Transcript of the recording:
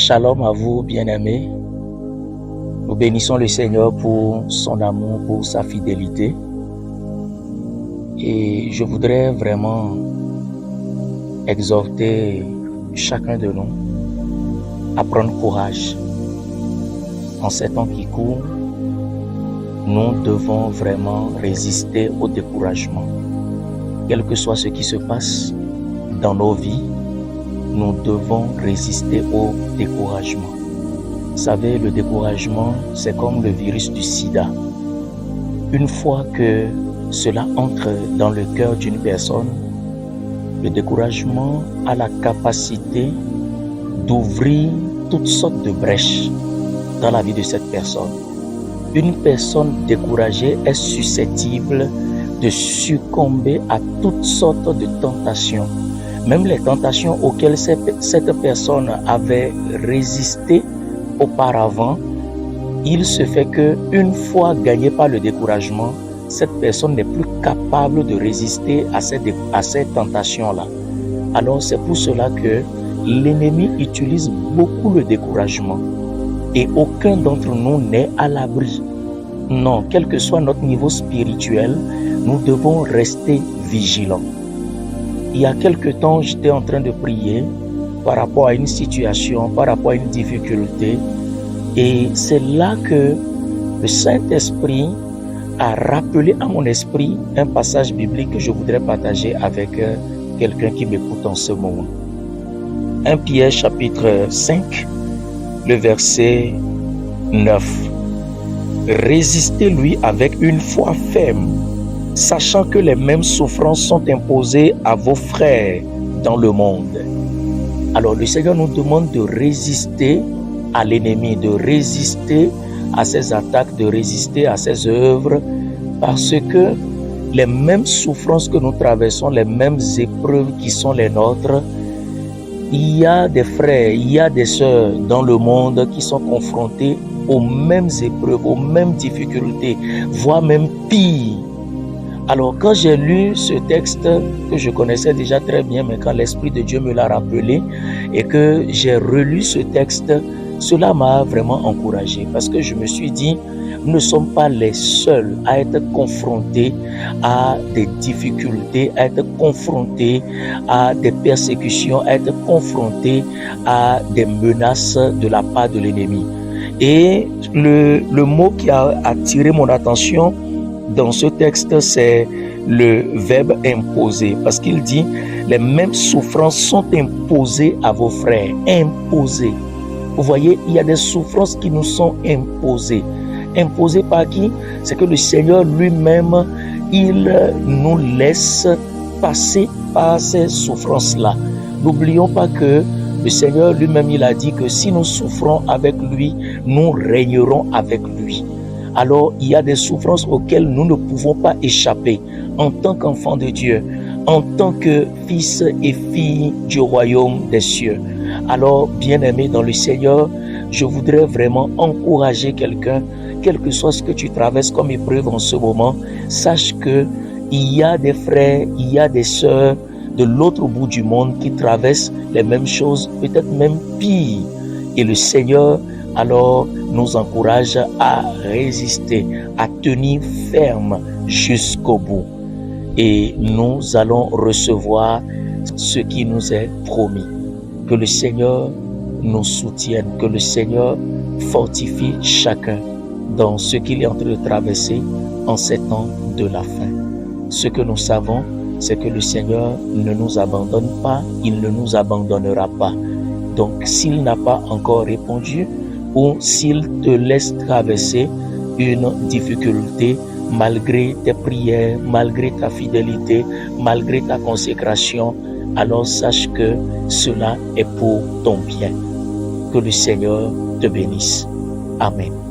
Shalom à vous, bien-aimés. Nous bénissons le Seigneur pour son amour, pour sa fidélité. Et je voudrais vraiment exhorter chacun de nous à prendre courage. En ces temps qui courent, nous devons vraiment résister au découragement. Quel que soit ce qui se passe dans nos vies, nous devons résister au découragement. Vous savez, le découragement, c'est comme le virus du sida. Une fois que cela entre dans le cœur d'une personne, le découragement a la capacité d'ouvrir toutes sortes de brèches dans la vie de cette personne. Une personne découragée est susceptible de succomber à toutes sortes de tentations. Même les tentations auxquelles cette personne avait résisté auparavant, il se fait qu'une fois gagnée par le découragement, cette personne n'est plus capable de résister à ces tentations-là. Alors c'est pour cela que l'ennemi utilise beaucoup le découragement. Et aucun d'entre nous n'est à l'abri. Non, quel que soit notre niveau spirituel, nous devons rester vigilants. Il y a quelque temps, j'étais en train de prier par rapport à une situation, par rapport à une difficulté. Et c'est là que le Saint-Esprit a rappelé à mon esprit un passage biblique que je voudrais partager avec quelqu'un qui m'écoute en ce moment. 1 Pierre chapitre 5, le verset 9. Résistez-lui avec une foi ferme, sachant que les mêmes souffrances sont imposées à vos frères dans le monde. Alors le Seigneur nous demande de résister à l'ennemi, de résister à ses attaques, de résister à ses œuvres, parce que les mêmes souffrances que nous traversons, les mêmes épreuves qui sont les nôtres, il y a des frères, il y a des sœurs dans le monde qui sont confrontés aux mêmes épreuves, aux mêmes difficultés, voire même pire. Alors quand j'ai lu ce texte que je connaissais déjà très bien, mais quand l'Esprit de Dieu me l'a rappelé et que j'ai relu ce texte, cela m'a vraiment encouragé parce que je me suis dit, nous ne sommes pas les seuls à être confrontés à des difficultés, à être confrontés à des persécutions, à être confrontés à des menaces de la part de l'ennemi. Et le mot qui a attiré mon attention dans ce texte, c'est le verbe imposer, parce qu'il dit les mêmes souffrances sont imposées à vos frères. Imposées. Vous voyez, il y a des souffrances qui nous sont imposées. Imposées par qui? C'est que le Seigneur lui-même, il nous laisse passer par ces souffrances-là. N'oublions pas que le Seigneur lui-même, il a dit que si nous souffrons avec lui, nous régnerons avec lui. Alors, il y a des souffrances auxquelles nous ne pouvons pas échapper en tant qu'enfants de Dieu, en tant que fils et filles du royaume des cieux. Alors, bien-aimé dans le Seigneur, je voudrais vraiment encourager quelqu'un, quel que soit ce que tu traverses comme épreuve en ce moment, sache que il y a des frères, il y a des sœurs de l'autre bout du monde qui traversent les mêmes choses, peut-être même pire. Et le Seigneur, alors, nous encourage à résister, à tenir ferme jusqu'au bout. Et nous allons recevoir ce qui nous est promis. Que le Seigneur nous soutienne, que le Seigneur fortifie chacun dans ce qu'il est en train de traverser en ces temps de la fin. Ce que nous savons, c'est que le Seigneur ne nous abandonne pas, il ne nous abandonnera pas. Donc, s'il n'a pas encore répondu, ou s'il te laisse traverser une difficulté, malgré tes prières, malgré ta fidélité, malgré ta consécration, alors sache que cela est pour ton bien. Que le Seigneur te bénisse. Amen.